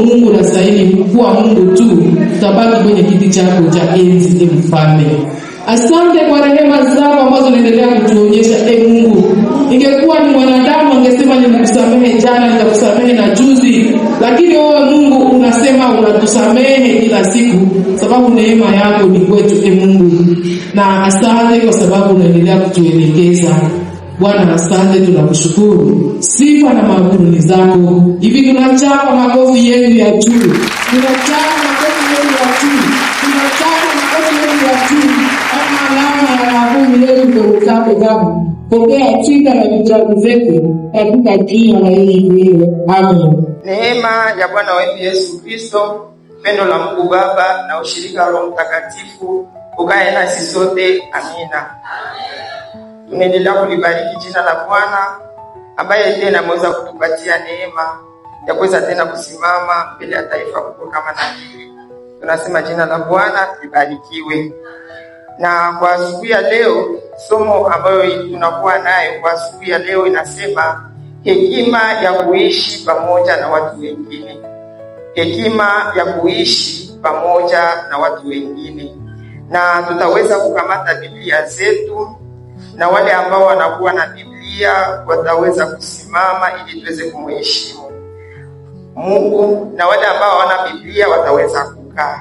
Mungu unastahili kuwa Mungu tu, tutabaki kwenye kiti chako cha enzi, Mfalme. Asante kwa rehema zako ambazo unaendelea kutuonyesha, Mungu. Ingekuwa ni mwanadamu angesema nilikusamehe jana, nitakusamehe na juzi, lakini wewe Mungu unasema unatusamehe kila siku, sababu neema yako ni kwetu, Mungu. Na asante kwa sababu unaendelea kutuelekeza. Bwana, asante, tunakushukuru. Sifa na maabudu ni zako. Hivi tunachapa makofi yetu ya juu. Tunachapa makofi yetu ya juu. Tunachapa makofi yetu ya juu. Kama alama ya maabudu yetu kwa zako zako. Pokea chika na vitabu zetu katika jina la Yesu. Amen. Neema ya Bwana wetu Yesu Kristo, pendo la Mungu Baba na ushirika wa Roho Mtakatifu ukae nasi sote. Amina. Tunaendelea kulibariki jina la Bwana ambaye tena ameweza kutupatia neema ya kuweza tena kusimama mbele ya taifa kubwa kama na hili. Tunasema jina la Bwana libarikiwe. Na kwa siku ya leo, somo ambayo tunakuwa nayo kwa siku ya leo inasema hekima ya kuishi pamoja na watu wengine. Hekima ya kuishi pamoja na watu wengine. Na tutaweza kukamata Biblia zetu, na wale ambao wanakuwa na Biblia wataweza kusimama ili tuweze kumheshimu Mungu, na wale ambao hawana Biblia wataweza kukaa.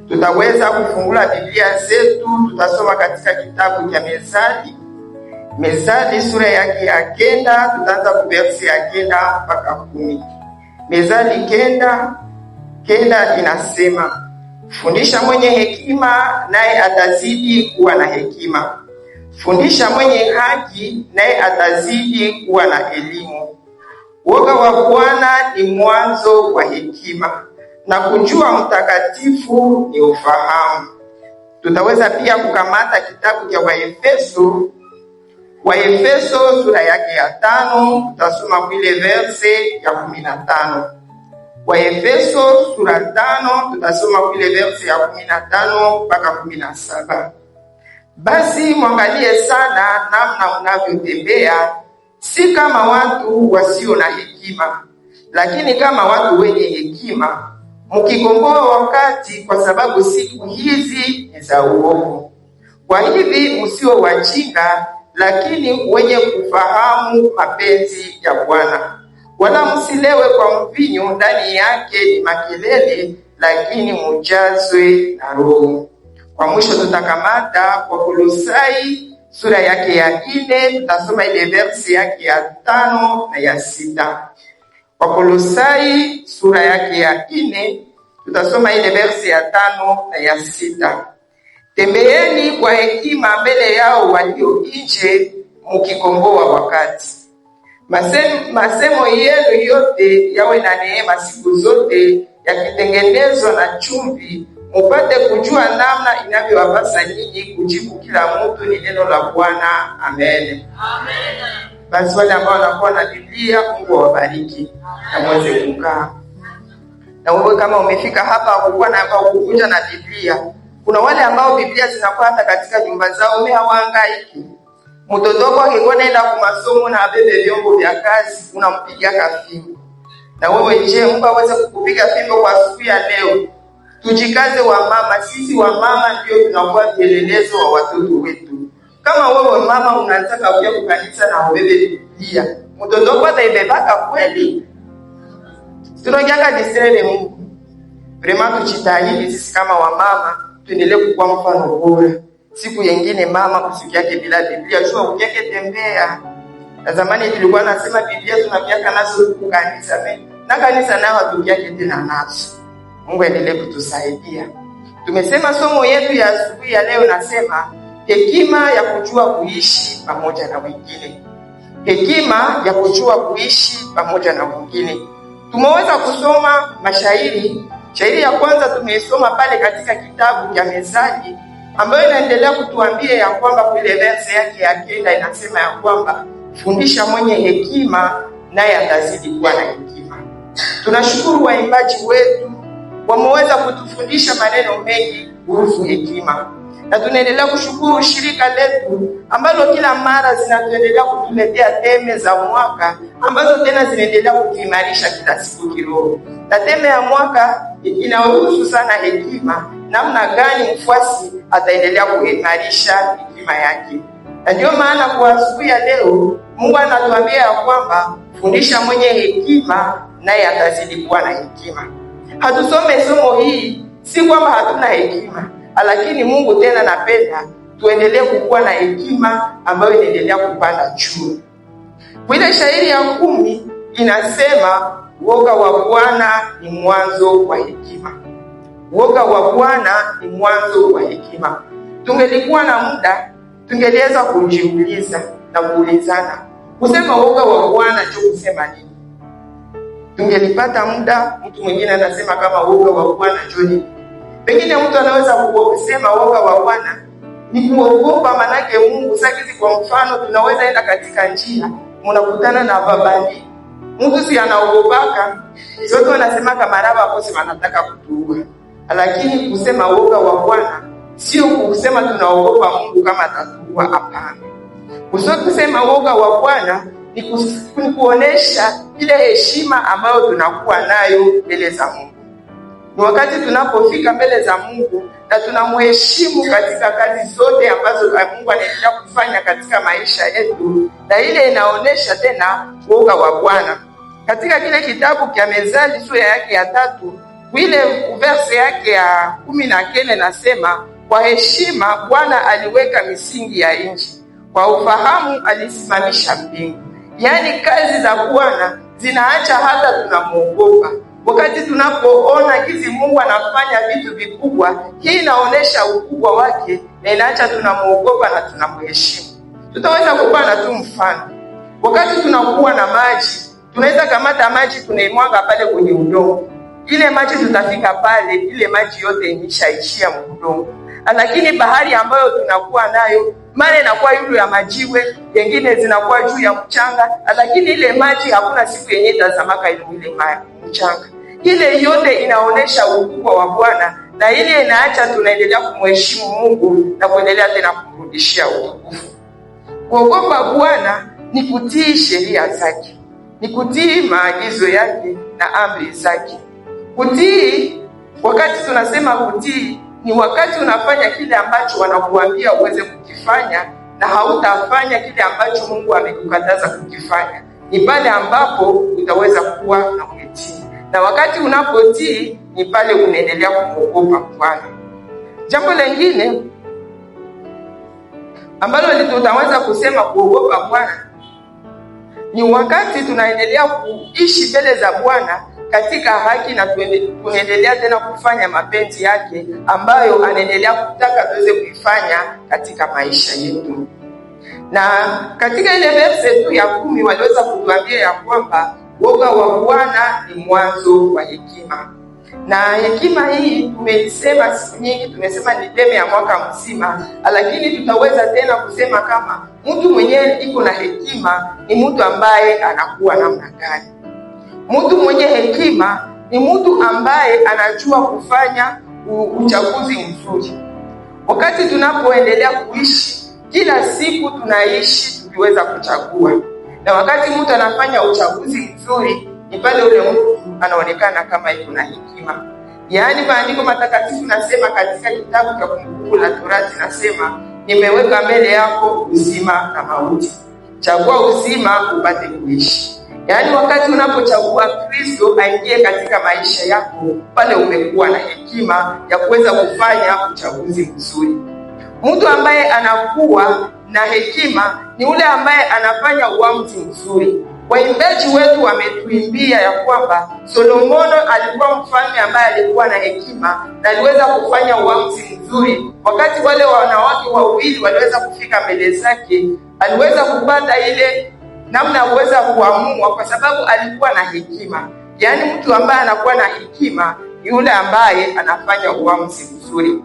Tutaweza kufungula Biblia zetu, tutasoma katika kitabu cha Mezali sura yake ya 9, tutaanza kwa verse ya 9 mpaka 10. Mezali 9 inasema, fundisha mwenye hekima naye atazidi kuwa na hekima. Fundisha mwenye haki naye atazidi kuwa na elimu. Woga wa Bwana ni mwanzo wa hekima, na kujua mtakatifu ni ufahamu. Tutaweza pia kukamata kitabu cha Waefeso sura yake ya 5, tutasoma kule verse ya 15. Waefeso sura 5, tutasoma kule verse ya 15 mpaka 17. Basi mwangalie sana namna mnavyotembea, si kama watu wasio na hekima, lakini kama watu wenye hekima, mkikomboa wakati, kwa sababu siku hizi ni za uovu. Kwa hivi msio wajinga, lakini wenye kufahamu mapenzi ya Bwana. Wala msilewe kwa mvinyo, ndani yake ni makelele, lakini mujazwe na Roho. Kwa mwisho tutakamata Wakolosai sura yake ya 4, tutasoma ile verse yake ya 5 na ya 6. Wakolosai sura yake ya 4, tutasoma ile verse ya 5 na ya 6. Tembeeni kwa hekima mbele yao walio nje, mkikomboa wakati. Masemo yenu yote yawe na neema siku zote, yakitengenezwa na chumvi, mupate kujua namna inavyowapasa nyinyi kujibu kila mtu ni neno la Bwana. Amen. Amen. Basi wale ambao wanakuwa na Biblia, Mungu awabariki na muweze kukaa. Na wewe kama umefika hapa kukuwa na ambao kukuja na Biblia, kuna wale ambao Biblia zinakuwa hata katika nyumba zao, umehangaiki. Mtoto wako akikuwa naenda kwa masomo na abebe vyombo vya kazi, unampigia kafimbo. Na wewe je, Mungu aweze kukupiga fimbo kwa siku ya leo? Tujikaze wa mama, sisi wa mama ndio tunakuwa vielelezo wa watoto wetu. Kama wewe mama unataka kuja kwa kanisa na ubebe Biblia, mtoto wako ataibebaka kweli? Tunakiaka disere Mungu. Vraiment tujitahidi sisi kama wa mama tuendelee kuwa mfano bora. Siku nyingine mama usikiake bila Biblia, jua ukiake tembea. Na zamani tulikuwa nasema Biblia tunakiaka nazo kanisa, na kanisa nao hatukiake tena nazo. Mungu endelee kutusaidia. Tumesema somo yetu ya asubuhi ya leo nasema hekima ya kujua kuishi pamoja na wengine. Hekima ya kujua kuishi pamoja na wengine. Tumeweza kusoma mashairi. Shairi ya kwanza tumeisoma pale katika kitabu cha Mezali, ambayo inaendelea kutuambia ya kwamba kule verse yake ya 9 inasema ya kwamba fundisha mwenye hekima naye atazidi kuwa na hekima. Tunashukuru waimbaji wetu wameweza kutufundisha maneno mengi kuhusu hekima. na tunaendelea kushukuru shirika letu ambalo kila mara zinatuendelea kutuletea teme za mwaka ambazo tena zinaendelea kutuimarisha kila siku kiroho. Na teme ya mwaka inahusu sana hekima, namna gani mfuasi ataendelea kuimarisha hekima yake. Na ndio maana kwa asubuhi ya leo Mungu anatuambia ya kwamba fundisha mwenye hekima naye atazidi kuwa na hekima. Hatusome somo hii si kwamba hatuna hekima, lakini Mungu tena napenda tuendelee kuwa na hekima ambayo inaendelea kupanda juu. Kwa ile shairi ya 10 inasema woga wa Bwana ni mwanzo wa hekima. Woga wa Bwana ni mwanzo wa hekima. Tungelikuwa na muda tungeliweza kujiuliza na kuulizana, kusema woga wa Bwana ndio kusema nini? Tungelipata muda, mtu mwingine anasema kama woga wa Bwana ndio nini? Pengine mtu anaweza kusema woga wa Bwana ni kuogopa manake Mungu. Sasa kwa mfano tunaweza enda katika njia, mnakutana na babandi. Mtu si anaogopaka, sote wanasema kama raba hapo sema anataka kutuua. Lakini kusema woga wa Bwana sio kusema tunaogopa Mungu kama atatuua, hapana. Kusema woga wa Bwana ni kuonesha ile heshima ambayo tunakuwa nayo mbele za Mungu. Ni wakati tunapofika mbele za Mungu na tunamheshimu katika kazi zote ambazo Mungu anaendelea kufanya katika maisha yetu, na ile inaonesha tena woga wa Bwana. Katika kile kitabu cha Mezali sura yake ya 3, ile verse yake ya 19 nasema, kwa heshima Bwana aliweka misingi ya nchi, kwa ufahamu alisimamisha mbingu. Yaani kazi za Bwana zinaacha hata tunamuogopa. Wakati tunapoona hizi Mungu anafanya vitu vikubwa, hii inaonesha ukubwa wake na inaacha tunamuogopa na tunamheshimu. Tutaweza kupana tu mfano. Wakati tunakuwa na maji, tunaweza kamata maji tunaimwaga pale kwenye udongo. Ile maji tutafika pale, ile maji yote imeshaishia udongo. Lakini bahari ambayo tunakuwa nayo, mara inakuwa yule ya majiwe, nyingine zinakuwa juu ya mchanga, lakini ile maji hakuna siku yenye itazamaka ile mchanga. Ile yote inaonesha ukubwa wa Bwana, na ile inaacha tunaendelea kumheshimu Mungu na kuendelea tena kumrudishia utukufu. Kuogopa Bwana ni kutii sheria zake, ni kutii maagizo yake na amri zake. Kutii, wakati tunasema kutii, ni wakati unafanya kile ambacho wanakuambia uweze kukifanya na hautafanya kile ambacho Mungu amekukataza kukifanya. Ni pale ambapo utaweza kuwa na kutii. Na wakati unapotii ni pale unaendelea kuogopa Bwana. Jambo lingine ambalo tutaweza kusema kuogopa Bwana ni wakati tunaendelea kuishi mbele za Bwana katika haki na tunaendelea tena kufanya mapenzi yake ambayo anaendelea kutaka tuweze kuifanya katika maisha yetu. Na katika ile verse tu ya 10 waliweza kutuambia ya kwamba woga wa Bwana ni mwanzo wa hekima. Na hekima hii tumeisema siku nyingi, tumesema ni teme ya mwaka mzima, lakini tutaweza tena kusema kama mtu mwenyewe iko na hekima ni mtu ambaye anakuwa namna gani. Mtu mwenye hekima ni mtu ambaye anajua kufanya uchaguzi mzuri. Wakati tunapoendelea kuishi, kila siku tunaishi tukiweza kuchagua. Na wakati mtu anafanya uchaguzi mzuri, ni pale ule mtu anaonekana kama yuko na hekima. Yaani maandiko matakatifu nasema katika kitabu cha Kumbukumbu la Torati nasema, nimeweka mbele yako uzima na mauti. Chagua uzima upate kuishi. Yaani wakati unapochagua Kristo aingie katika maisha yako, pale umekuwa na hekima ya kuweza kufanya uchaguzi mzuri. Mtu ambaye anakuwa na hekima ni ule ambaye anafanya uamuzi mzuri. Waimbaji wetu wametuimbia ya kwamba Solomono alikuwa mfalme ambaye alikuwa na hekima na aliweza kufanya uamuzi mzuri. Wakati wale wanawake wawili waliweza kufika mbele zake, aliweza kupata ile namna ya kuweza kuamua kwa sababu alikuwa na hekima. Yaani mtu ambaye anakuwa na hekima ni yule ambaye anafanya uamuzi mzuri.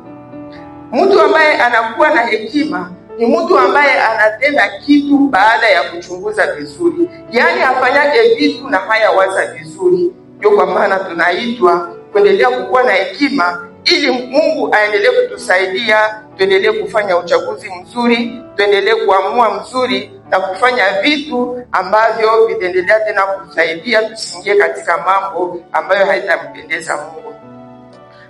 Mtu ambaye anakuwa na hekima ni mtu ambaye anatenda kitu baada ya kuchunguza vizuri. Yaani afanyake vitu na haya waza vizuri. Ndio kwa maana tunaitwa kuendelea kuwa na hekima ili Mungu aendelee kutusaidia tuendelee kufanya uchaguzi mzuri, tuendelee kuamua mzuri na kufanya vitu ambavyo vitaendelea tena kusaidia tusiingie katika mambo ambayo haitampendeza Mungu.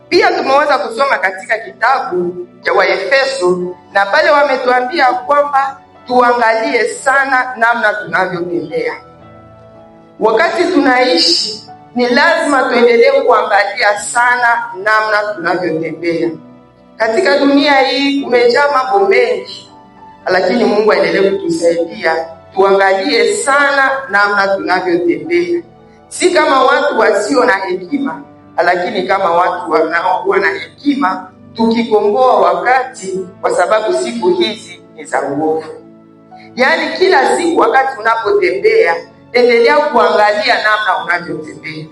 Pia tumeweza kusoma katika kitabu cha Waefeso, na pale wametuambia kwamba tuangalie sana namna tunavyotembea. Wakati tunaishi ni lazima tuendelee kuangalia sana namna tunavyotembea. Katika dunia hii kumejaa mambo mengi, lakini Mungu aendelee kutusaidia tuangalie sana namna tunavyotembea. Si kama watu wasio na hekima, lakini kama watu wanaokuwa na hekima, tukikomboa wakati, kwa sababu siku hizi ni za uovu. Yaani kila siku wakati unapotembea, endelea kuangalia namna unavyotembea.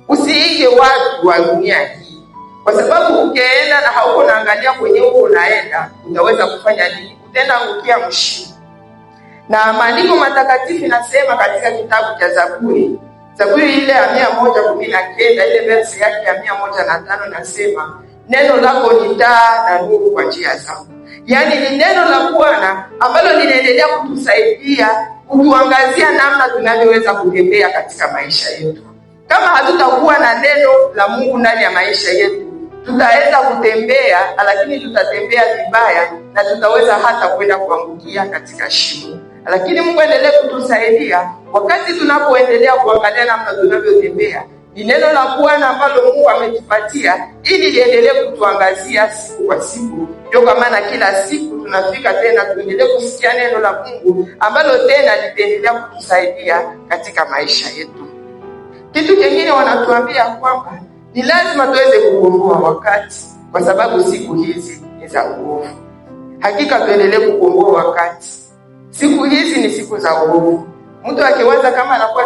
Usiige watu wa dunia hii, kwa sababu ukienda na hauko naangalia kwenye uko unaenda, utaweza kufanya nini? Utaenda angukia mshimo. Na maandiko matakatifu nasema katika kitabu cha Zaburi ile ya 119, ile verse yake ya 105 nasema, neno lako ni taa na nuru kwa njia zangu. Yaani ni neno la Bwana ambalo linaendelea kutusaidia kutuangazia namna tunavyoweza kutembea katika maisha yetu. Kama hatutakuwa na neno la Mungu ndani ya maisha yetu, tutaweza kutembea, lakini tutatembea vibaya na tutaweza hata kwenda kuangukia katika shimo. Lakini Mungu endelee kutusaidia wakati tunapoendelea kuangalia namna tunavyotembea. Ni neno la Bwana ambalo Mungu ametupatia ili liendelee kutuangazia siku kwa siku. Ndio kwa maana kila siku tunafika tena tuendelee kusikia neno la Mungu ambalo tena litaendelea kutusaidia katika maisha yetu. Kitu kingine wanatuambia kwamba ni lazima tuweze kukomboa wakati, kwa sababu siku hizi ni za uovu. Hakika tuendelee kukomboa wakati. Siku hizi ni siku za uovu. Mtu akiwaza kama anakuwa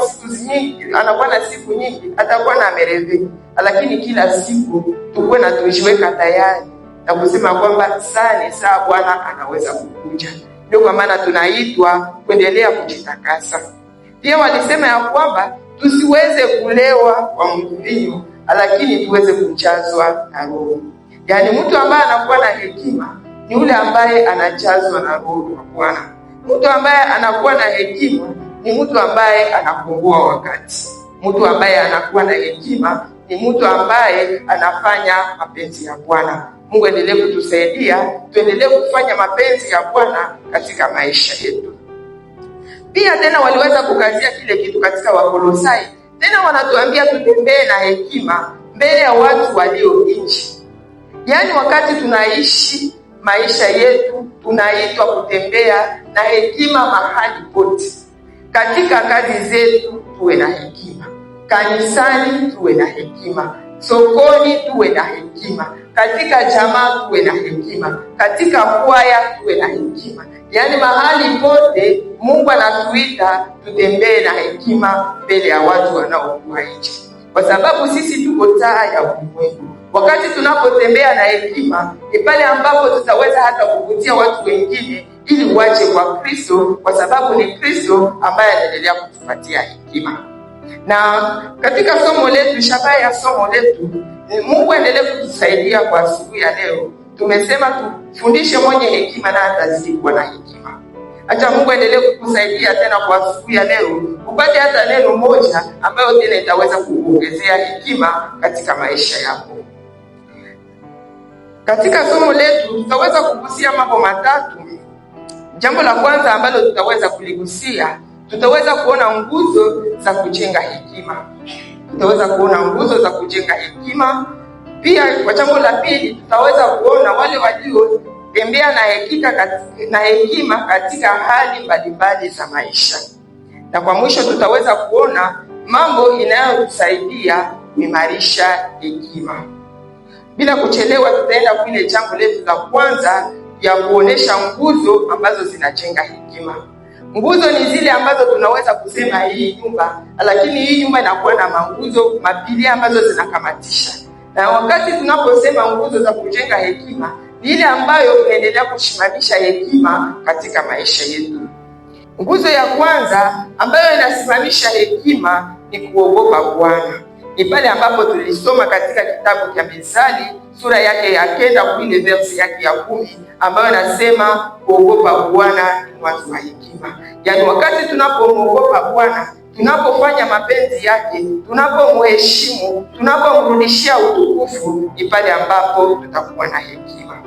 na siku nyingi, atakuwa na mereve. Lakini kila siku tukuwe na tujiweka tayari na kusema kwamba saa ni saa Bwana anaweza kukuja. Ndio kwa maana tunaitwa kuendelea kujitakasa. Pia walisema ya kwamba tusiweze kulewa kwa mvinyo, lakini tuweze kujazwa na Roho. Yaani mtu ambaye anakuwa na hekima ni yule ambaye anajazwa na Roho wa Bwana. Mtu ambaye anakuwa na hekima ni mtu ambaye anakomboa wakati. Mtu ambaye anakuwa na hekima ni mtu ambaye anafanya mapenzi ya Bwana. Mungu endelee kutusaidia tuendelee kufanya mapenzi ya Bwana katika maisha yetu. Pia tena waliweza kukazia kile kitu katika Wakolosai. Tena wanatuambia tutembee na hekima mbele ya watu walio nje. Yaani wakati tunaishi maisha yetu tunaitwa kutembea na hekima mahali pote. Katika kazi zetu tuwe na hekima. Kanisani tuwe na hekima. Sokoni tuwe na hekima. Katika jamaa tuwe na hekima. Katika kwaya tuwe na hekima. Yaani mahali pote Mungu anatuita tutembee na hekima mbele ya watu wanaokuwa nje. Kwa sababu sisi tuko taa ya ulimwengu. Wakati tunapotembea na hekima, ni pale ambapo tutaweza hata kuvutia watu wengine ili waje kwa Kristo, kwa sababu ni Kristo ambaye anaendelea kutupatia hekima. Na katika somo letu, shabaha ya somo letu, Mungu aendelee kutusaidia kwa siku ya leo. Tumesema tufundishe mwenye hekima na atazidi kuwa na hekima. Acha Mungu aendelee kukusaidia tena kwa siku ya leo, upate hata neno moja ambayo tena itaweza kukuongezea hekima katika maisha yako. Katika somo letu tutaweza kugusia mambo matatu. Jambo la kwanza ambalo tutaweza kuligusia, tutaweza kuona nguzo za kujenga hekima. Tutaweza kuona nguzo za kujenga hekima. Pia kwa jambo la pili tutaweza kuona wale waliotembea na hekima katika hali mbalimbali za maisha. Na kwa mwisho tutaweza kuona mambo inayotusaidia kuimarisha hekima. Bila kuchelewa tutaenda kwenye jambo letu la kwanza ya kuonesha nguzo ambazo zinajenga hekima. Nguzo ni zile ambazo tunaweza kusema hii nyumba, lakini hii nyumba inakuwa na manguzo mapilia ambazo zinakamatisha. Na wakati tunaposema nguzo za kujenga hekima, ni ile ambayo inaendelea kusimamisha hekima katika maisha yetu. Nguzo ya kwanza ambayo inasimamisha hekima ni kuogopa Bwana. ni pale ambapo tulisoma katika kitabu cha Mithali sura yake ya 9 ile verse yake ya 10 ambayo nasema kuogopa Bwana ni mwanzo wa hekima. Yaani wakati tunapomwogopa Bwana, tunapofanya mapenzi yake, tunapomheshimu, tunapomrudishia utukufu, ni pale ambapo tutakuwa na hekima.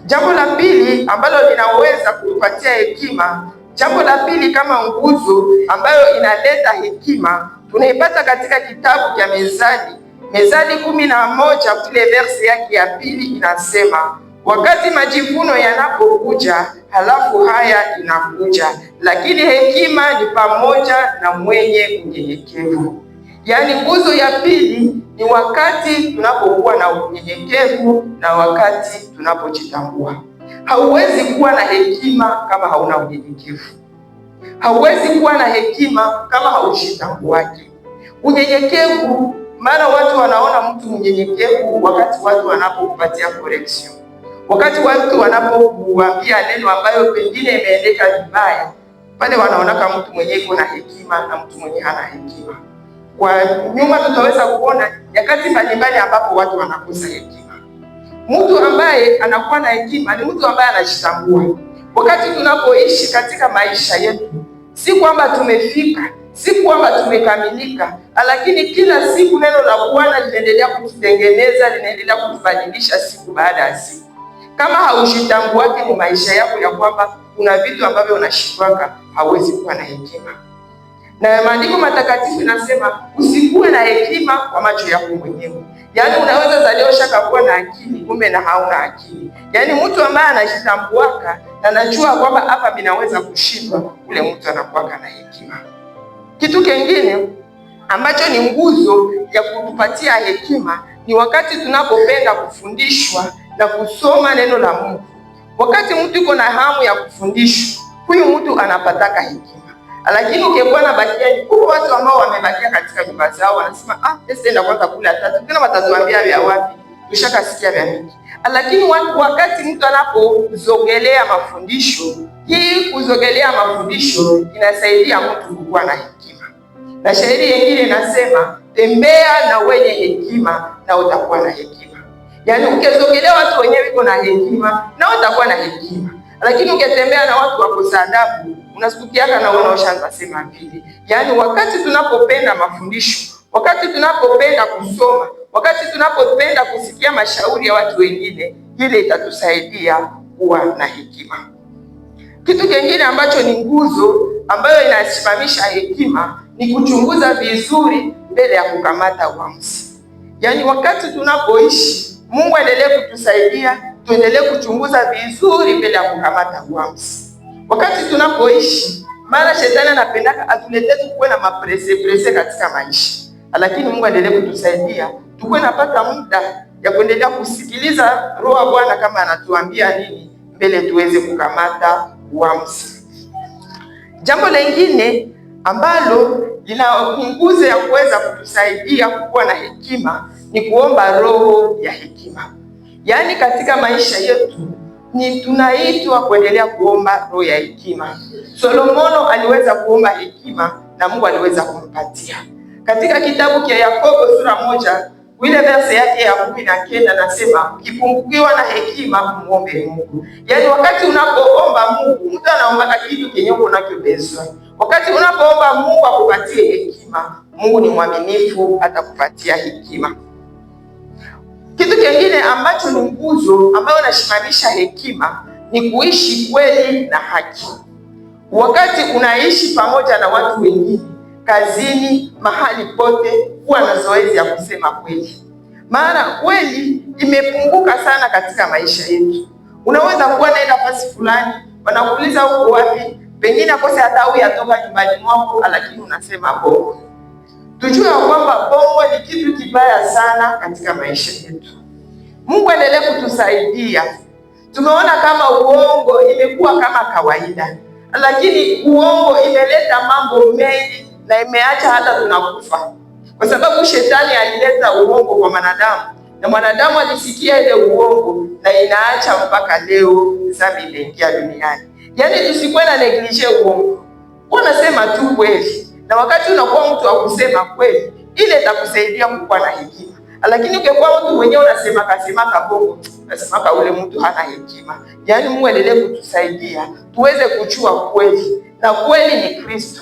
Jambo la pili ambalo linaweza kutupatia hekima, jambo la pili kama nguzo ambayo inaleta hekima, tunaipata katika kitabu cha Mithali. Mithali 11 kile verse yake ya 2 inasema, wakati majivuno yanapokuja, halafu haya inakuja, lakini hekima ni pamoja na mwenye unyenyekevu. Yaani nguzo ya pili ni wakati tunapokuwa na unyenyekevu na wakati tunapojitambua. Hauwezi kuwa na hekima kama hauna unyenyekevu. Hauwezi kuwa na hekima kama haujitambuaje. Unyenyekevu, maana watu wanaona mtu mnyenyekevu wakati watu wanapokupatia correction. Wakati watu wanapokuambia neno ambayo pengine imeendeka vibaya, pale wanaonaka mtu mwenye iko na hekima na mtu mwenye hana hekima. Kwa nyuma tutaweza kuona nyakati mbalimbali ambapo watu wanakosa hekima. Mtu ambaye anakuwa na hekima ni mtu ambaye anajitambua. Wakati tunapoishi katika maisha yetu, si kwamba tumefika, si kwamba tumekamilika, lakini kila siku neno la Bwana linaendelea kututengeneza, linaendelea kutubadilisha siku baada ya siku. Kama haujitambui ni maisha yako ya kwamba kuna vitu ambavyo unashindwa, hauwezi kuwa na hekima. Na maandiko matakatifu yanasema usikuwe na hekima kwa macho yako mwenyewe. Yaani unaweza zaliwa shaka kuwa na akili kumbe na hauna akili. Yaani mtu ambaye anajitambua na anajua kwamba hapa ninaweza kushindwa, ule mtu anakuwa na hekima. Kitu kingine ambacho ni nguzo ya kutupatia hekima ni wakati tunapopenda kufundishwa na kusoma neno la Mungu. Wakati mtu yuko na hamu ya kufundishwa, huyu mtu anapataka hekima. Lakini ukikuwa na bakia, kwa watu ambao wamebakia katika nyumba zao wanasema nenda kwanza kula tatu, tena watatuambia vya wapi, tushakasikia vya mingi. Lakini wakati mtu anapozogelea mafundisho, hii kuzogelea mafundisho inasaidia mtu kuwa na hekima. Na shairi nyingine inasema tembea na wenye hekima na utakuwa na hekima. Yaani ukizogelea watu wenyewe wiko na hekima na utakuwa na hekima. Lakini ukitembea na watu wakosa adabu, unasikukiaka na unaoshaanza sema vile. Yaani wakati tunapopenda mafundisho, wakati tunapopenda kusoma, wakati tunapopenda kusikia mashauri ya watu wengine, ile itatusaidia kuwa na hekima. Kitu kingine ambacho ni nguzo ambayo inasimamisha hekima ni kuchunguza vizuri mbele ya kukamata uamuzi. Yaani wakati tunapoishi, Mungu aendelee kutusaidia tuendelee kuchunguza vizuri mbele ya kukamata uamuzi. Wakati tunapoishi, mara shetani anapendaka atuletee tukuwe na maprese katika maisha. Lakini Mungu aendelee kutusaidia tukuwe napata muda ya kuendelea kusikiliza Roho wa Bwana kama anatuambia nini mbele tuweze kukamata uamuzi. Jambo lingine ambalo lina nguzo ya kuweza kutusaidia kuwa na hekima ni kuomba roho ya hekima. Yaani katika maisha yetu ni tunaitwa kuendelea kuomba roho ya hekima. Solomono aliweza kuomba hekima na Mungu aliweza kumpatia. Katika kitabu cha Yakobo sura 1 ile verse yake ya 19 nasema ukipungukiwa na hekima muombe Mungu. Yaani wakati unapoomba Mungu, mtu anaomba kitu kenye uko nacho bezwa. Wakati unapoomba Mungu akupatie hekima, Mungu ni mwaminifu, atakupatia hekima. Kitu kingine ambacho ni nguzo ambayo inasimamisha hekima ni kuishi kweli na haki. Wakati unaishi pamoja na watu wengine, kazini, mahali pote, kuwa na zoezi ya kusema kweli. Maana kweli imepunguka sana katika maisha yetu. Unaweza kuwa naenda nafasi fulani, wanakuuliza uko wapi, pengine akose hata au yatoka nyumbani mwako, lakini unasema bongo. Tujue kwamba bongo ni kitu kibaya sana katika maisha yetu. Mungu aendelee kutusaidia. Tumeona kama uongo imekuwa kama kawaida, lakini uongo imeleta mambo mengi na imeacha hata tunakufa. Kwa sababu shetani alileta uongo kwa wanadamu na mwanadamu alisikia ile uongo na inaacha mpaka leo dhambi imeingia duniani. Yaani tusikuwe na neglige uongo. Unasema tu kweli. Na wakati unakuwa mtu wa kusema kweli, ile itakusaidia kuwa na hekima. Lakini ukikuwa mtu mwenyewe unasema bongo, unasema ule mtu hana hekima. Yaani Mungu endelee kutusaidia tuweze kujua kweli, na kweli ni Kristo.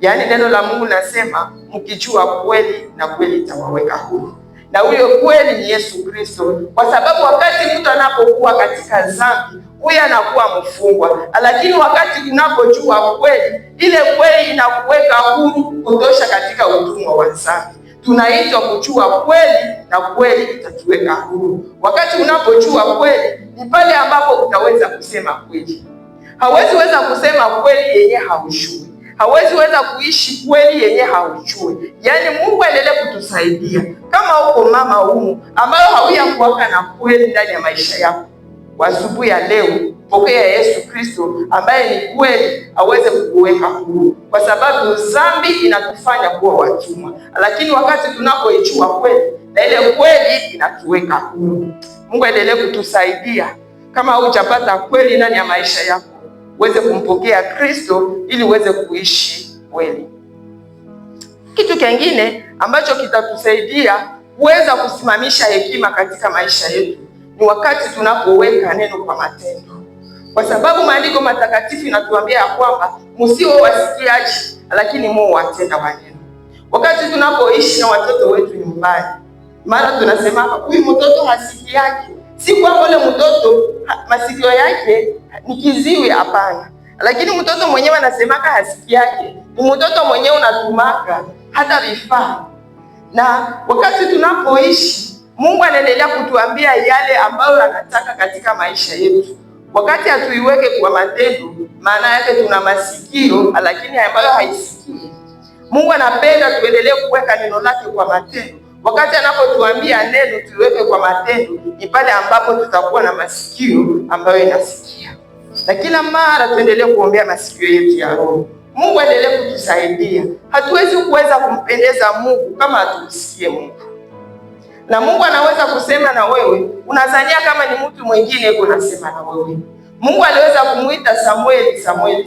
Yaani neno la Mungu nasema mkijua kweli na kweli itawaweka huru. Na huyo kweli ni Yesu Kristo, kwa sababu wakati mtu anapokuwa katika dhambi, huyo anakuwa mfungwa. Lakini wakati unapojua kweli, ile kweli inakuweka huru kutosha katika utumwa wa dhambi. Tunaitwa kujua kweli na kweli itatuweka huru. Wakati unapojua kweli, ni pale ambapo utaweza kusema kweli. Hawezi weza kusema kweli yenye haujui. Hawezi weza kuishi kweli yenye haujui. Yaani Mungu aendelee kutusaidia. Kama uko mama humu ambayo hauyakuwaka na kweli ndani ya maisha yako, asubuhi ya leo pokea Yesu Kristo ambaye ni kweli aweze kukuweka huru, kwa sababu dhambi inatufanya kuwa watumwa. Lakini wakati tunapoijua kweli, na ile kweli inatuweka huru. Mungu aendelee kutusaidia. Kama hujapata kweli ndani ya maisha yako, uweze kumpokea Kristo ili uweze kuishi kweli. Kitu kingine ambacho kitatusaidia kuweza kusimamisha hekima katika maisha yetu ni wakati tunapoweka neno kwa matendo. Kwa sababu maandiko matakatifu inatuambia kwamba msiwe wasikiaji, lakini muwe watenda wa neno. Wakati tunapoishi na watoto wetu nyumbani, mara tunasema huyu mtoto hasikii yake. Si kwamba ule mtoto masikio yake ni kiziwi, hapana. Lakini mtoto mwenyewe anasemaka hasikii yake, ni mtoto mwenyewe unatumaka hata vifaa. Na wakati tunapoishi, Mungu anaendelea kutuambia yale ambayo anataka katika maisha yetu. Wakati hatuiweke kwa matendo, maana yake tuna masikio lakini ambayo haisikii. Mungu anapenda tuendelee kuweka neno lake kwa matendo. Wakati anapotuambia neno tuiweke kwa matendo, ni pale ambapo tutakuwa na masikio ambayo inasikia. Na kila mara tuendelee kuombea masikio yetu ya roho. Mungu aendelee kutusaidia. Hatuwezi kuweza kumpendeza Mungu kama hatusikie Mungu. Na Mungu anaweza kusema na wewe, unazania kama ni mtu mwingine yuko nasema na wewe. Mungu aliweza kumuita Samueli.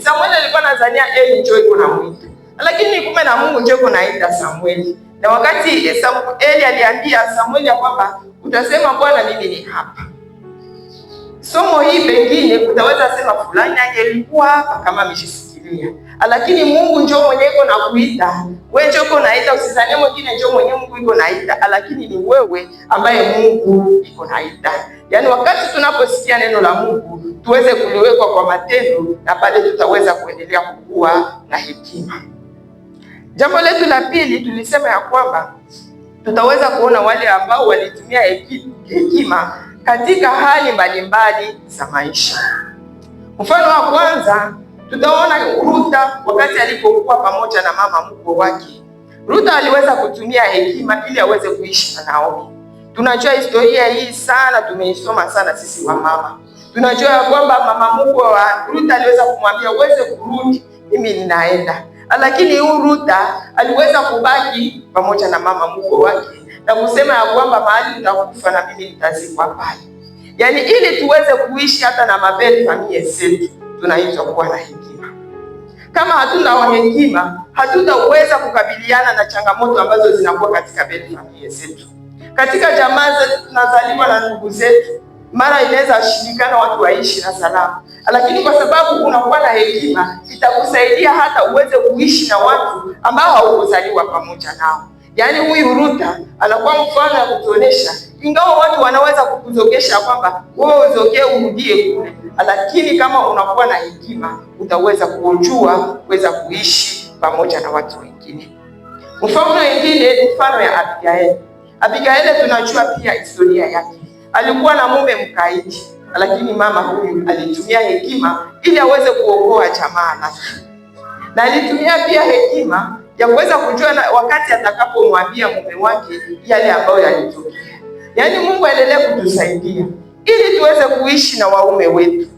Samueli alikuwa anazania Eli njoo yuko namuita. Lakini kumbe na Mungu njoo yuko naita Samueli. Na wakati Eli aliambia Samueli ya kwamba utasema Bwana mimi ni hapa. Somo hii pengine utaweza sema fulani angelikuwa hapa kama ameshisikilia. Lakini Mungu njoo mwenyewe yuko nakuita. Wewe njoo uko naita, usizanie mwingine njoo mwenyewe Mungu yuko naita, lakini ni wewe ambaye Mungu yuko naita. Yaani wakati tunaposikia neno la Mungu, tuweze kuliwekwa kwa matendo, na pale tutaweza kuendelea kukua na hekima. Jambo letu la pili tulisema ya kwamba tutaweza kuona wale ambao walitumia hekima katika hali mbalimbali za maisha. Mfano wa kwanza tutaona Rutha wakati alipokuwa pamoja na mama mkwe wake. Rutha aliweza kutumia hekima ili aweze kuishi na Naomi. Tunajua historia hii sana, tumeisoma sana sisi wa mama. Tunajua ya kwamba mama mkwe wa Rutha aliweza kumwambia uweze kurudi, mimi ninaenda. Lakini huyu Rutha aliweza kubaki pamoja na mama mkwe wake na kusema ya kwamba mahali utakufa na mimi nitazikwa pale. Yaani ili tuweze kuishi hata na mabeli familia zetu, tunaitwa kuwa na hekima. Kama hatuna hekima, hatutaweza kukabiliana na changamoto ambazo zinakuwa katika beli familia zetu. Katika jamaa zetu tunazaliwa na ndugu zetu, mara inaweza shindikana watu waishi na salama. Lakini kwa sababu unakuwa na hekima, itakusaidia hata uweze kuishi na watu ambao haukuzaliwa pamoja nao. Yaani huyu Rutha anakuwa mfano wa kutuonesha, ingawa watu wanaweza kukuzogesha kwamba wewe uzogee urudie kule, lakini kama unakuwa na hekima, utaweza kujua kuweza kuishi pamoja na watu wengine. Mfano mwingine ni mfano ya Abigaili. Abigaili tunajua pia historia yake. Alikuwa na mume mkaidi, lakini mama huyu alitumia hekima ili aweze kuokoa jamaa lake. Na alitumia pia hekima ya kuweza kujua na wakati atakapomwambia mume wake yale ambayo yalitokea. Yaani Mungu aendelee kutusaidia ili tuweze kuishi na waume wetu.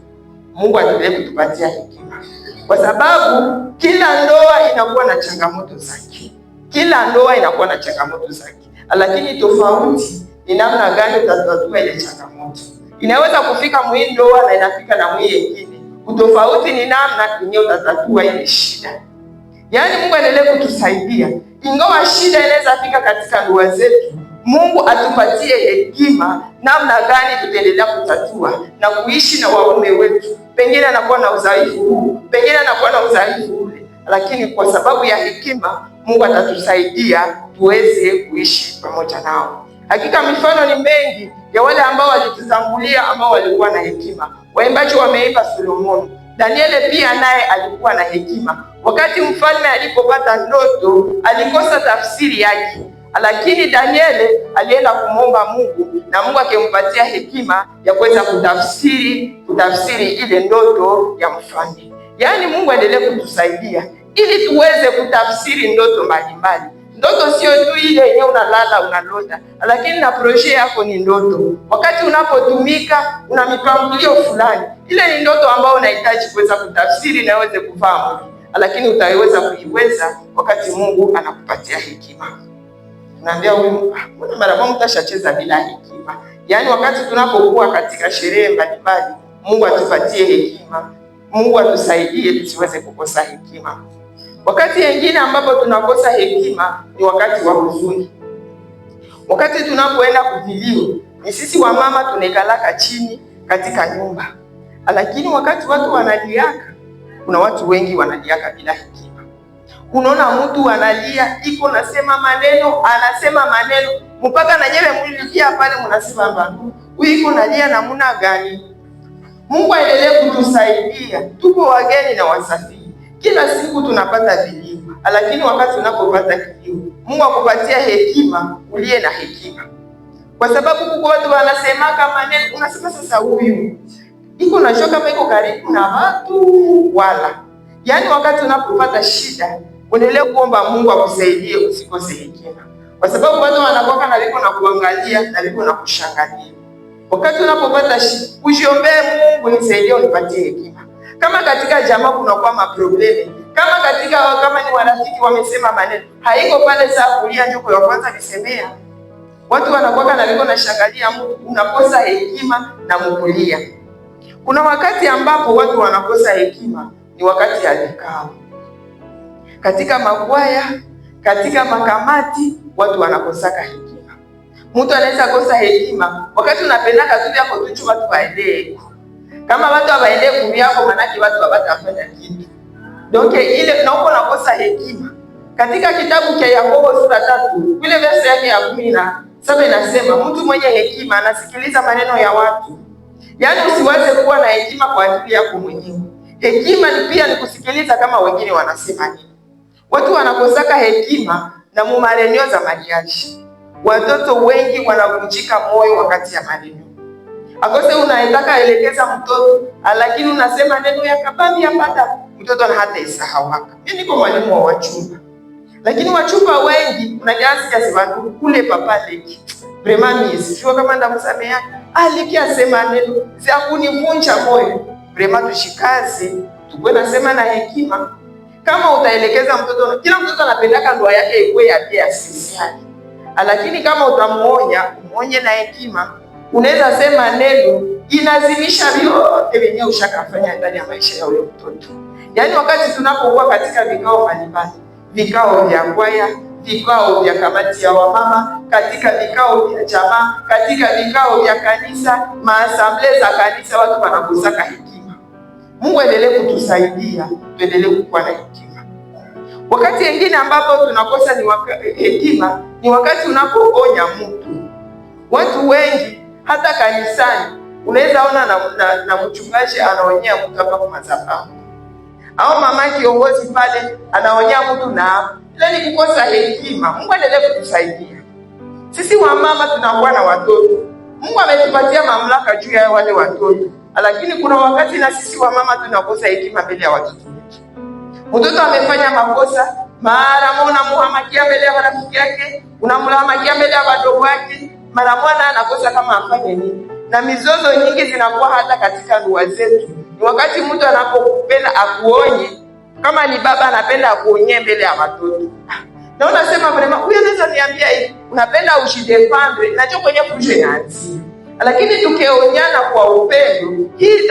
Mungu aendelee kutupatia hekima. Kwa sababu kila ndoa inakuwa na changamoto zake. Kila ndoa inakuwa na changamoto zake. Lakini tofauti ni namna gani utatatua ile changamoto. Inaweza kufika mwi ndoa na inafika na mwi nyingine. Utofauti ni namna yenyewe utatatua ile shida. Yaani Mungu aendelee kutusaidia. Ingawa shida inaweza fika katika ndoa zetu, Mungu atupatie hekima namna gani tutaendelea kutatua na kuishi na waume wetu. Pengine anakuwa na udhaifu huu, pengine anakuwa na udhaifu ule, lakini kwa sababu ya hekima Mungu atatusaidia tuweze kuishi pamoja nao. Hakika mifano ni mengi ya wale ambao walitutangulia ambao walikuwa na hekima. Waimbaji wameimba Solomoni. Danieli pia naye alikuwa na hekima. Wakati mfalme alipopata ndoto, alikosa tafsiri yake. Lakini Danieli alienda kumwomba Mungu na Mungu akimpatia hekima ya kuweza kutafsiri ile ndoto ya mfalme. Yaani Mungu aendelee kutusaidia ili tuweze kutafsiri ndoto mbalimbali. Ndoto sio tu ile yenyewe unalala unalota, lakini na projet yako ni ndoto. Wakati unapotumika una mipangilio fulani. Ile ni ndoto ambayo unahitaji kuweza kutafsiri na uweze kufahamu. Lakini utaweza kuiweza wakati Mungu anakupatia hekima. Tunaambia huyu, mbona mara moja mtashacheza bila hekima? Yaani wakati tunapokuwa katika sherehe mbalimbali, Mungu atupatie hekima. Mungu atusaidie tusiweze kukosa hekima. Wakati mwingine ambapo tunakosa hekima ni wakati wa huzuni. Wakati tunapoenda kuvilio, ni sisi wa mama tunekalaka chini katika nyumba. Lakini wakati watu wanaliaka, kuna watu wengi wanaliaka bila hekima. Unaona mtu analia, iko anasema maneno, mpaka na nyewe mlilia pale mnasema mbona huyu iko nalia namna gani? Mungu aendelee kutusaidia. Tuko wageni na wasafiri. Kila siku tunapata vilio, lakini wakati unapopata kilio, Mungu akupatia hekima, ulie na hekima. Kwa sababu kuko watu wanasema kama neno, unasema sasa huyu iko na shoka kama iko karibu na watu wala. Yaani wakati unapopata shida, uendelee kuomba Mungu akusaidie usikose hekima. Kwa sababu watu wanakoka na liko na kuangalia na liko na kushangalia. Wakati unapopata shida, ushiombee Mungu, nisaidie unipatie hekima. Kama katika jamaa kuna kwa maprobleme, kama ni warafiki wamesema maneno, haiko pale saa kulia njoko ya kwanza nisemea. Watu wanakuwa na liko na shangalia Mungu, unakosa hekima na mkulia. Kuna wakati ambapo watu wanakosa hekima, ni wakati ya vikao. Katika makwaya, katika makamati, watu wanakosaka hekima. Mtu anaweza kosa hekima wakati unapendaka tu yako tuchu watu waendee. Kama watu hawaendee kuvyako, manaki watu hawatafanya kitu. Donc ile tunaomba nakosa hekima. Katika kitabu cha Yakobo sura 3, ile verse yake ya 17 inasema mtu mwenye hekima anasikiliza maneno ya watu. Yaani usiwaze kuwa na hekima kwa ajili yako mwenyewe. Hekima ni pia ni kusikiliza kama wengine wanasema nini. Watu wanakosaka hekima na mumarenio za mariaji. Watoto wengi wanavunjika moyo wakati ya marenio. Akose unaendaka elekeza mtoto, lakini unasema neno ya kabambi yapata, mtoto na hata isahau haka. Mimi niko mwalimu wa wachumba. Lakini wachumba wengi unajazi ya sema kule papa leki. Vraiment sio kama ndamsamea. Aliki asema neno za kunivunja moyo. Vraiment tushikaze, tukwe nasema na hekima. Kama utaelekeza mtoto, kila mtoto anapendaka ndoa yake iwe ya pia sisi yake. Lakini kama utamuonya, muonye na hekima. Unaweza sema neno inazimisha vyote vyenye ushakafanya ndani ya maisha ya ule mtoto. Yaani wakati tunapokuwa katika vikao mbalimbali, vikao vya kwaya, vikao vya kamati ya wamama, katika vikao vya jamaa, katika vikao vya kanisa, maasamble za kanisa, watu wanakosaka hekima. Mungu aendelee kutusaidia, tuendelee kuwa na hekima. Wakati mwingine ambapo tunakosa hekima ni wakati unapoonya mtu. Watu wengi hata kanisani unaweza ona na mchungaji anaonyea mtu hapa kwa madhabahu. Au mama kiongozi pale anaonyea mtu na ile ni kukosa hekima. Mungu aendelee kutusaidia. Sisi wa mama tunakuwa na watoto. Mungu ametupatia mamlaka juu ya wale watoto. Lakini kuna wakati na sisi wa mama tunakosa hekima mbele ya watoto wetu. Mtoto amefanya makosa, mara mona muhamakia mbele ya marafiki yake, unamlamakia mbele ya wadogo wake. Mara mwana anakosa kama afanye nini. Na mizozo nyingi zinakuwa hata katika ndoa zetu. Ni wakati mtu anapopenda akuonye, kama ni baba anapenda akuonye mbele ya watoto. Na unasema vrema, huyo anaweza niambia hivi, unapenda ushidefendre, najua kwenye fuje nazi. Lakini tukionyana kwa upendo, hii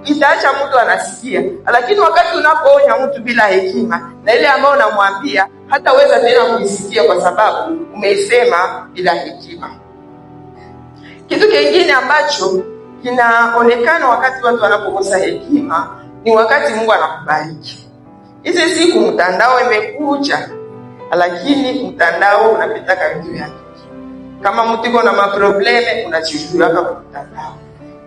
itaacha mtu anasikia. Lakini wakati unapoonya mtu bila hekima, na ile ambayo unamwambia hataweza tena kuisikia kwa sababu umeisema bila hekima. Kitu kingine ambacho kinaonekana wakati watu wanapokosa hekima ni wakati Mungu anakubariki. Hizi siku mtandao imekuja, lakini mtandao unapitaka vitu vyake. Kama mtu iko na maprobleme unajijuaka kwa mtandao.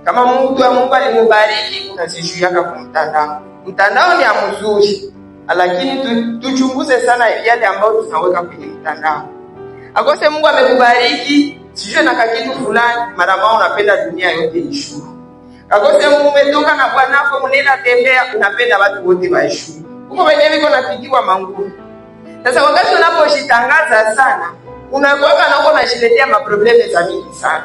Kama mtu wa Mungu alimubariki unajijuaka kwa mtandao. Mtandao ni mzuri, lakini tuchunguze sana yale ambayo tunaweka kwenye mtandao. Akose Mungu amekubariki, sijue na kitu fulani, mara moja unapenda dunia yote ishuru. Akose Mungu umetoka na bwanako mnenda tembea, unapenda watu wote waishuru. Huko wenyewe wiko napigiwa manguvu. Sasa wakati unaposhitangaza sana, unakuwa na uko unajiletea maprobleme za mingi sana.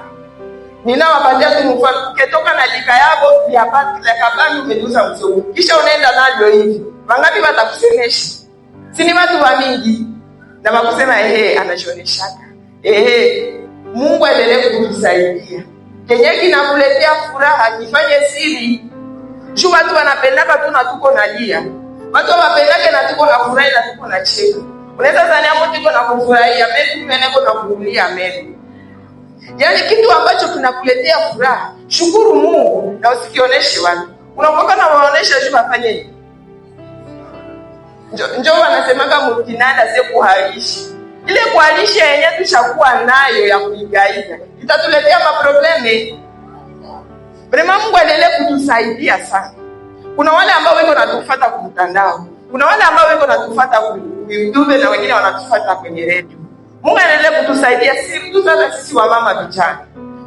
Ninawapatia tu mfano, ukitoka na lika yako ya pati ya kabani umeuza mzungu. Kisha unaenda nalo hivi. Wangapi watakusemesha? Si ni watu wa mingi. Na wakusema anashoneshaka. Mungu aendelee kutusaidia. Kenye kinakuletea furaha kifanye siri. Juu watu wanapendaka tu na tuko nalia. Watu wapendake na tuko na furaha na tuko na cheka. Unaweza zania mtu iko na kufurahia, mimi mwenyewe na kulia mimi. Yaani kitu ambacho kinakuletea furaha, shukuru Mungu na usikioneshe watu. Unapokuwa na waonesha juu afanye nini? Njoo wanasemaga mkinanda sio kuharishi. Ile kuharishi yenyewe tushakuwa nayo ya kuigaiga. Itatuletea maprobleme. Brema Mungu aendelee kutusaidia sana. Kuna wale ambao wako natufuata kwa mtandao. Kuna wale ambao wako natufuata kwa YouTube na wengine wanatufuata kwenye radio. Mungu aendelee kutusaidia sisi wa mama vijana.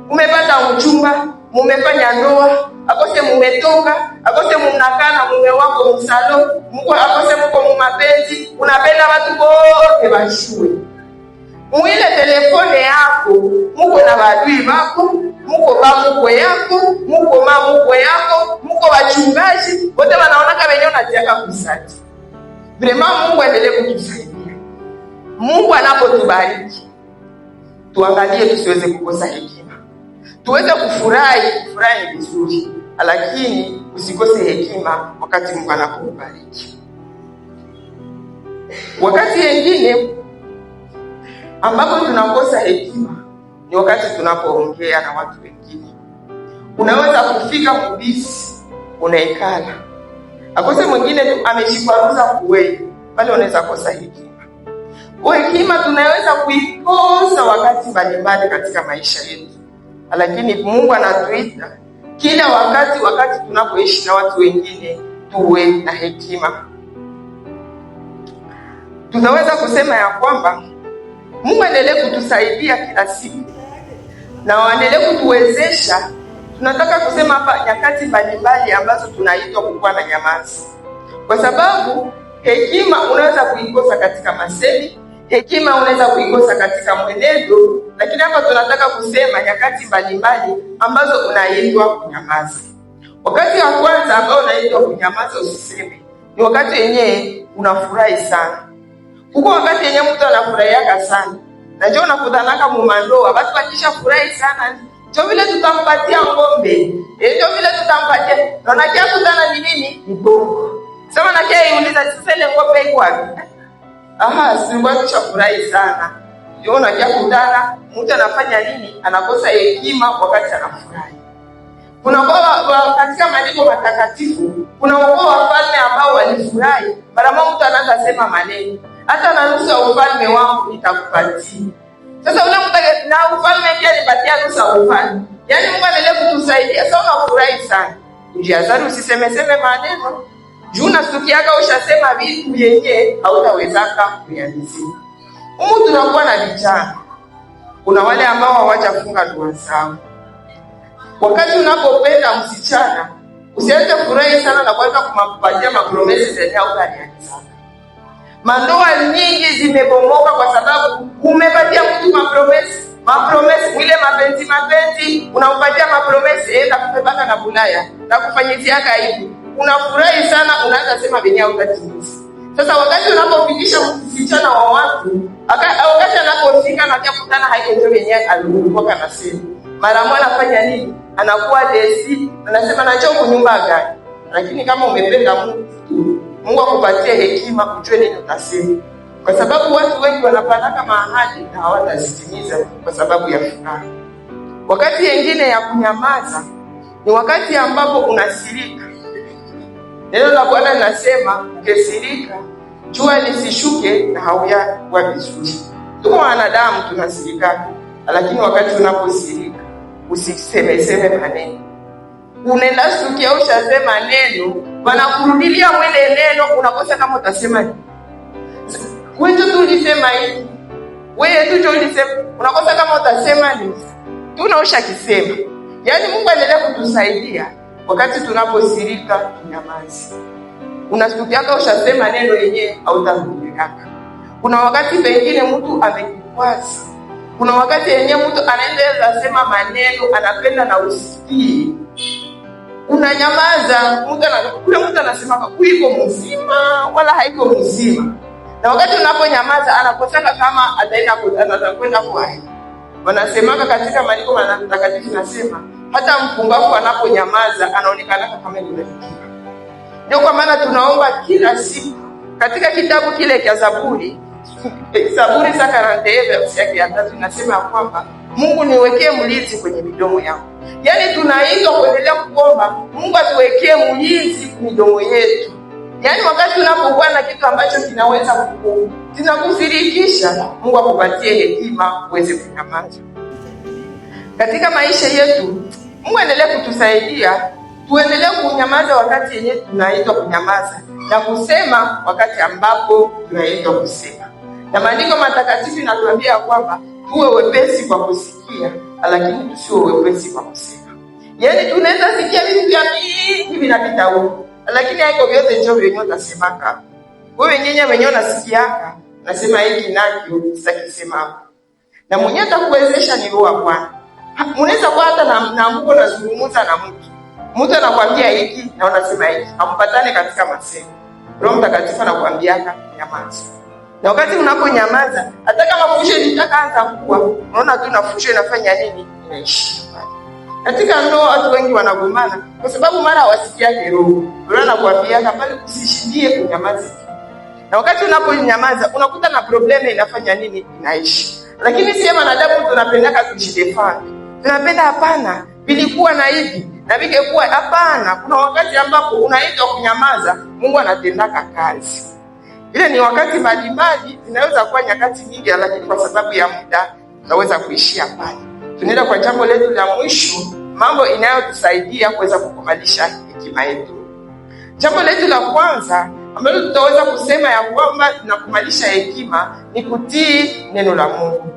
Umepata uchumba, mumefanya ndoa, akose mumetoka, akose mnakaa na mume wako msalo, Mungu akose mko mapenzi, unapenda watu wote washue. Muile telefone yako, Mungu na wadui wako, Mungu mkwe yako, Mungu mkwe yako, Mungu wachungaji, wote wanaona kama wenyewe unataka kusati. Vraiment Mungu aendelee kutusaidia. Mungu anapotubariki, tuangalie tusiweze kukosa hekima. Tuweze kufurahi vizuri, lakini usikose hekima wakati Mungu anapokubariki. Wakati mwingine ambapo tunakosa hekima ni wakati tunapoongea na watu wengine. Unaweza kufika mbisi, unaikala. Akose mwingine tu ameshikwaruza kuwe, pale unaweza kosa hekima. Hekima tunaweza kuikosa wakati mbalimbali katika maisha yetu. Lakini Mungu anatuita kila wakati tunapoishi na watu wengine tuwe na hekima. Tunaweza kusema ya kwamba Mungu aendelee kutusaidia kila siku na aendelee kutuwezesha. Tunataka kusema hapa nyakati mbalimbali ambazo tunaitwa kuwa na nyamazi. Kwa sababu hekima unaweza kuikosa katika masemi, hekima unaweza kuikosa katika mwenendo, lakini hapa tunataka kusema nyakati mbalimbali ambazo unaitwa kunyamaza. Wakati wa kwanza ambao unaitwa kunyamaza usiseme, ni wakati yenyewe unafurahi sana. Huko wakati yenyewe mtu anafurahiaka sana. Na njoo unakutanaka mumandoa, watu wakisha furahi sana, njoo vile tutampatia ng'ombe, njoo vile tutampatia. Na unakia kutana ni nini? Mbongo. Sema nakia iuliza sasa ile ng'ombe iko wapi? Silikuwa tushafurahi sana. Ndio unakia kutana, mtu anafanya nini? Anakosa hekima wakati anafurahi. Kuna kwa katika maandiko matakatifu, kuna wafalme ambao walifurahi. Mara moja mtu anaanza sema maneno, hata na nusu ya ufalme wangu nitakupatia. Sasa ule mtu na ufalme pia nipatia nusu ya ufalme. Yaani Mungu anaendelea kutusaidia. Sasa unafurahi sana. Ujiazari usisemeseme maneno. Juu unasikiaga ushasema vitu vyenye hautawezaka kuyaanzia. Humu tunakuwa na vijana. Kuna wale ambao hawajafunga ndoa zao. Wakati unapopenda msichana, usianze furahi sana na kuanza kumpatia mapromesi zenye hautanianza. Mandoa nyingi zimebomoka kwa sababu umepatia mtu mapromesi, ile mapenzi, unampatia mapromesi, enda kupepaka na bulaya, na kufanyiziaka hivi. Unafurahi sana, unaanza sema venye hautatimiza. Sasa wakati unapofikisha msichana wa watu, wakati anapofika na kukutana haiko ndio venye alikuwa anasema. mara moja anafanya nini? Anakuwa desi, anasema najua kunyumba gani. Lakini kama umependa Mungu akupatie hekima ujue nini utasema. Kwa sababu watu wengi wanapataka maahadi na hawatazitimiza kwa sababu ya furaha. Wakati wengine ya kunyamaza ni wakati ambapo unasirika. Neno la Bwana linasema ukisirika jua lisishuke na hauyakuwa vizuri. Tuko wanadamu tunasirika, lakini wakati unaposirika usiseme maneno. Unaenda stukia ushasema neno, wanakurudilia mwele neno, unakosa kama utasema nini. Wewe tu ulisema hivi. Wewe tu ulisema, unakosa kama utasema nini. Tunaosha kisema. Yaani Mungu anaendelea kutusaidia wakati tunaposirika tunyamaze. Unastukiaka ushasema neno yenyewe hautarudiaka. Kuna wakati pengine mtu amekukwaza. Kuna wakati yenyewe mtu anaendelea sema maneno anapenda na usikie. Unanyamaza, mtu anasema kuiko mzima wala haiko mzima. Na wakati unaponyamaza anakosaka kama atakwenda kwa hai. Wanasemaka katika maandiko matakatifu nasema hata mpumbavu anaponyamaza anaonekana kama yule hekima. Ndio kwa maana tunaomba kila siku katika kitabu kile cha Zaburi za 41 nasema kwamba Mungu niwekee mlinzi kwenye midomo yangu. Yaani tunaitwa kuendelea kuomba Mungu atuwekee mlinzi midomo yetu. Yaani wakati unapokuwa na kitu ambacho kinaweza kukufirikisha, Mungu akupatie hekima uweze kunyamaza. Katika maisha yetu, Mungu endelee kutusaidia tuendelee kunyamaza wakati yenyewe tunaitwa kunyamaza na kusema wakati ambapo tunaitwa kusema. Na maandiko matakatifu yanatuambia kwamba tuwe wepesi kwa kusikia, lakini tusiwe wepesi kwa kusema. Yaani tunaweza sikia vitu vya mingi vinapita huko, lakini haiko vyote ndio vyenyewe utasemaka. Wewe wenyewe unasikiaka, nasema hiki nakio sitakisema. Na mwenyewe atakuwezesha ni roho ya Bwana. Unaweza kwa hata na Mungu unazungumza na mtu. Mtu anakuambia hiki na unasema hiki. Hampatane katika masemo. Roho Mtakatifu anakuambiaka nyamaza. Na wakati unaponyamaza, hata kama fusho litakaanza kuwa, unaona tu na fusho inafanya nini? Inaishi. Katika ndoa watu wengi wanagombana kwa sababu mara hawasikiake roho. Roho anakuambiaka pale usishindie kunyamaza. Na wakati unaponyamaza, unakuta na probleme inafanya nini? Inaishi. Lakini sisi wanadamu tunapendaka kujidefend. Tunapenda hapana, vilikuwa na hivi na vingekuwa hapana. Kuna wakati ambapo unaitwa kunyamaza, Mungu anatendaka kazi. Ile ni wakati mbalimbali, zinaweza kuwa nyakati nyingi, lakini kwa sababu ya muda tutaweza kuishia pale. Tunaenda kwa jambo letu la mwisho, mambo inayotusaidia kuweza kukumalisha hekima yetu. Jambo letu la kwanza ambalo tutaweza kusema ya kwamba tunakumalisha hekima ni kutii neno la Mungu.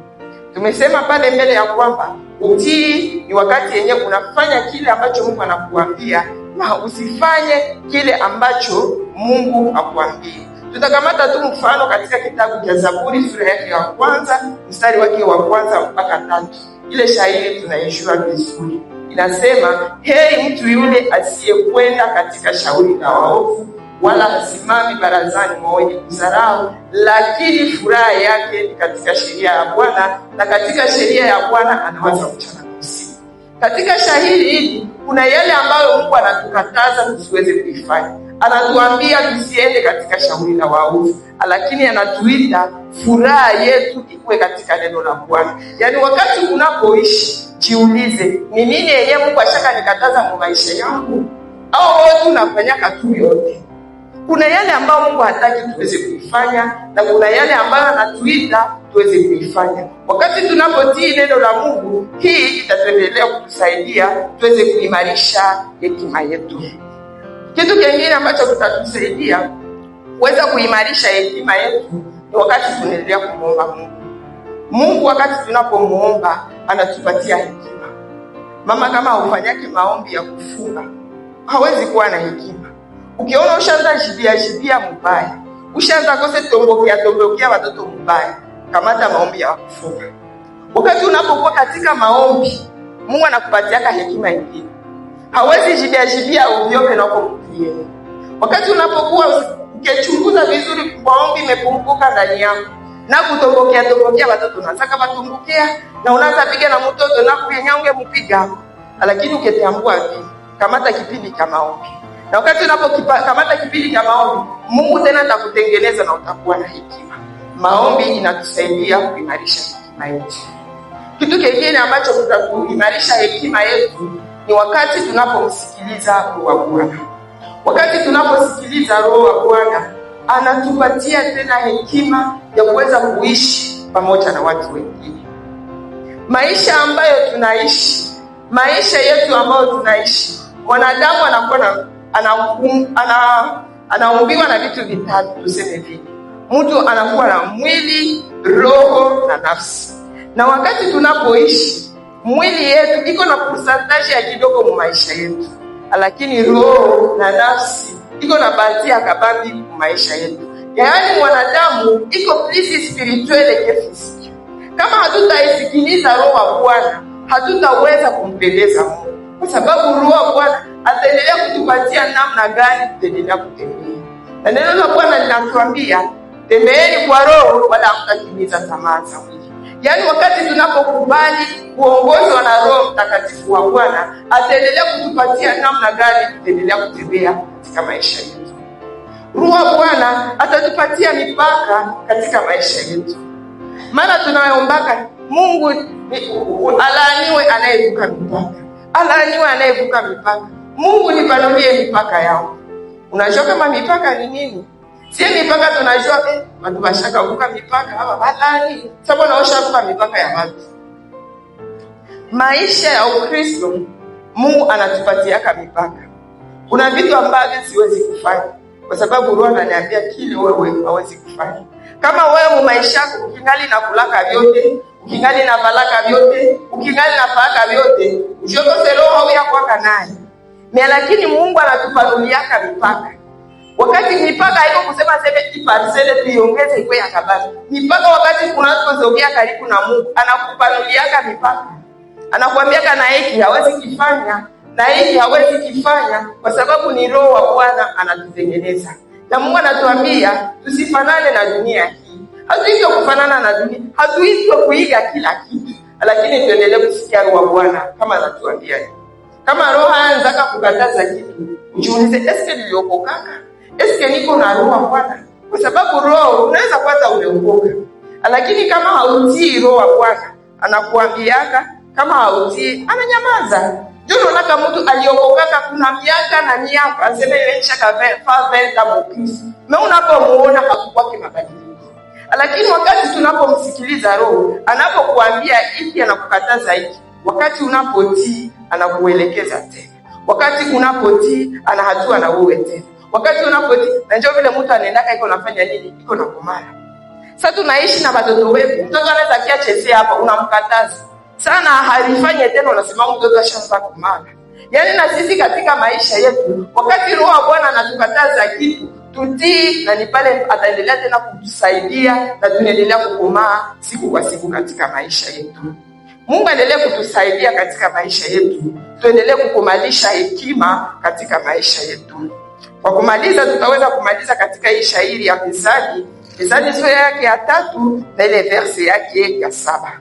Tumesema pale mbele ya kwamba utii ni wakati yenyewe unafanya kile ambacho Mungu anakuambia na usifanye kile ambacho Mungu hakuambia. Tutakamata tu mfano katika kitabu cha Zaburi sura yake ya 1 mstari wake wa 1 mpaka 3. Ile shairi tunaijua vizuri. Inasema, heri mtu yule asiyekwenda katika shauri la waovu, wala hasimami barazani mwa wenye kudharau, lakini furaha yake ni katika sheria ya Bwana, na katika sheria ya Bwana anawaza mchana na usiku. Katika shairi hili kuna yale ambayo Mungu anatukataza tusiweze kuifanya. Anatuambia tusiende katika shauri la waovu, lakini anatuita furaha yetu ikuwe katika neno la Bwana. Yaani wakati unapoishi, jiulize, ni nini yenyewe Mungu ashaka nikataza kwa maisha yangu? Au wewe unafanyaka tu yote? Kuna yale ambayo Mungu hataki tuweze kuifanya na kuna yale ambayo anatuita tuweze kuifanya. Wakati tunapotii neno la Mungu, hii itatuendelea kutusaidia tuweze kuimarisha hekima yetu. Kitu kingine ambacho kitatusaidia kuweza kuimarisha hekima yetu ni wakati tunaendelea kumuomba Mungu. Mungu wakati tunapomuomba anatupatia hekima. Mama kama hufanyake maombi ya kufunga, hawezi kuwa na hekima. Ukiona ushaanza jibia mbaya, ushaanza kose tombokea watoto mbaya, kamata maombi ya kufunga. Wakati unapokuwa katika maombi, Mungu anakupatia hekima nyingine. Hawezi jibia ovyo na kukupigia. Wakati unapokuwa ukichunguza vizuri, maombi imepunguka ndani yako. na kutombokea watoto unataka batumbukia na unaanza piga na mtoto na kuyenyange mpiga. Lakini ukitambua hivi, kamata kipindi cha maombi. Na wakati unapokamata kipindi cha maombi, Mungu tena atakutengeneza na utakuwa na hekima. Maombi inatusaidia kuimarisha hekima yetu. Kitu kingine ambacho kitatuimarisha hekima yetu ni wakati tunapomsikiliza Roho wa Bwana. Wakati tunaposikiliza Roho wa Bwana, anatupatia tena hekima ya kuweza kuishi pamoja na watu wengine. Maisha ambayo tunaishi, maisha yetu ambayo tunaishi, mwanadamu anaumbiwa na vitu vitatu, tuseme vile. Mtu anakuwa na mwili, roho na nafsi. Na wakati tunapoishi, mwili yetu iko na percentage ya kidogo mu maisha yetu, lakini roho na nafsi iko na bahati ya kabambi mu maisha yetu. Yaani mwanadamu iko plus spirituel que physique. Kama hatutaisikiliza Roho wa Bwana, hatutaweza kumpendeza Mungu. Kwa sababu Roho wa Bwana ataendelea kutupatia namna gani tutaendelea kutembea. Na neno la Bwana linatuambia, tembeeni kwa Roho wala hamtatimiza tamaa za mwili. Yaani wakati tunapokubali kuongozwa na Roho Mtakatifu wa Bwana, ataendelea kutupatia namna gani tutaendelea kutembea katika maisha yetu. Roho wa Bwana atatupatia mipaka katika maisha yetu. Maana tunaombaka Mungu alaaniwe anayevuka mipaka. Alaaniwe anayevuka mipaka. Mungu nipanulie mipaka yao. Unajua kama mipaka ni nini? Si mipaka tunajua watu washaka kuvuka mipaka hapa badani. Sababu naosha kuvuka mipaka ya watu. Maisha ya Ukristo Mungu anatupatia mipaka. Kuna vitu ambavyo siwezi kufanya kwa sababu Roho ananiambia kile wewe hawezi kufanya. Kama wewe maisha yako ukingali na kulaka vyote, ukingali na balaka vyote, ukingali na faaka vyote, usiokose Roho yako naye. Lakini Mungu anatupanuliaka mipaka. Wakati mipaka haiko kusema sema parcele tuiongeze ikuwe ya kabati. Mipaka wakati kunapozogea karibu na Mungu, anakupanuliaka mipaka. Anakuambiaka na hiki hawezi kifanya, na hiki hawezi kifanya kwa sababu ni Roho wa Bwana anatutengeneza. Na Mungu anatuambia tusifanane na dunia hii. Hatuitwa kufanana na dunia, hatuitwa kuiga kila kitu, lakini tuendelee kusikia Roho wa Bwana kama anatuambia. Kama Roho anaanza kukataza kitu, ujiulize, eske niliokokaka? Eske niko na Roho wa Bwana? Kwa sababu Roho unaweza kupata umeokoka, lakini kama hautii Roho wa Bwana anakuambiaka, kama hautii ananyamaza. Jono naka mtu aliokokaka kuna miaka na miaka, aseme imeisha kafa venta mokisi. Na unapomuona hakukwake mabadiliko. Lakini wakati tunapomsikiliza Roho, anapokuambia hiki anakukataza hiki. Wakati unapotii anakuelekeza tena. Wakati unapotii anahatua na wewe tena. Wakati unapotii na njoo vile mtu anaendaka iko nafanya nini? Iko na kumara. Sasa tunaishi na watoto wetu. Mtoto anaweza kiachezea hapa unamkataza. Sana halifanye tena unasema mtoto ashaanza kumana. Yaani na sisi katika maisha yetu, wakati Roho wa Bwana anatukataza kitu, tutii na ni pale ataendelea tena kutusaidia na tunaendelea kukomaa siku kwa siku katika maisha yetu. Mungu aendelee kutusaidia katika maisha yetu. Tuendelee kukumalisha hekima katika maisha yetu. Kwa kumaliza tutaweza kumaliza katika hii shairi ya Mithali. Mithali sura yake ya 3 na ile verse yake ya 7.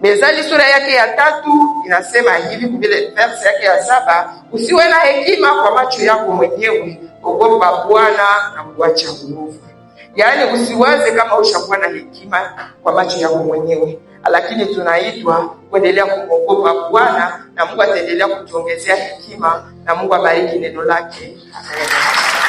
Mithali sura yake ya 3 inasema hivi vile verse yake ya 7, usiwe na hekima kwa macho yako mwenyewe, ogopa Bwana na kuacha uovu. Yaani usiwaze kama ushakuwa na hekima kwa macho yako mwenyewe, lakini tunaitwa kuendelea kuogopa Bwana na Mungu ataendelea kutuongezea hekima na Mungu abariki neno lake. Amen.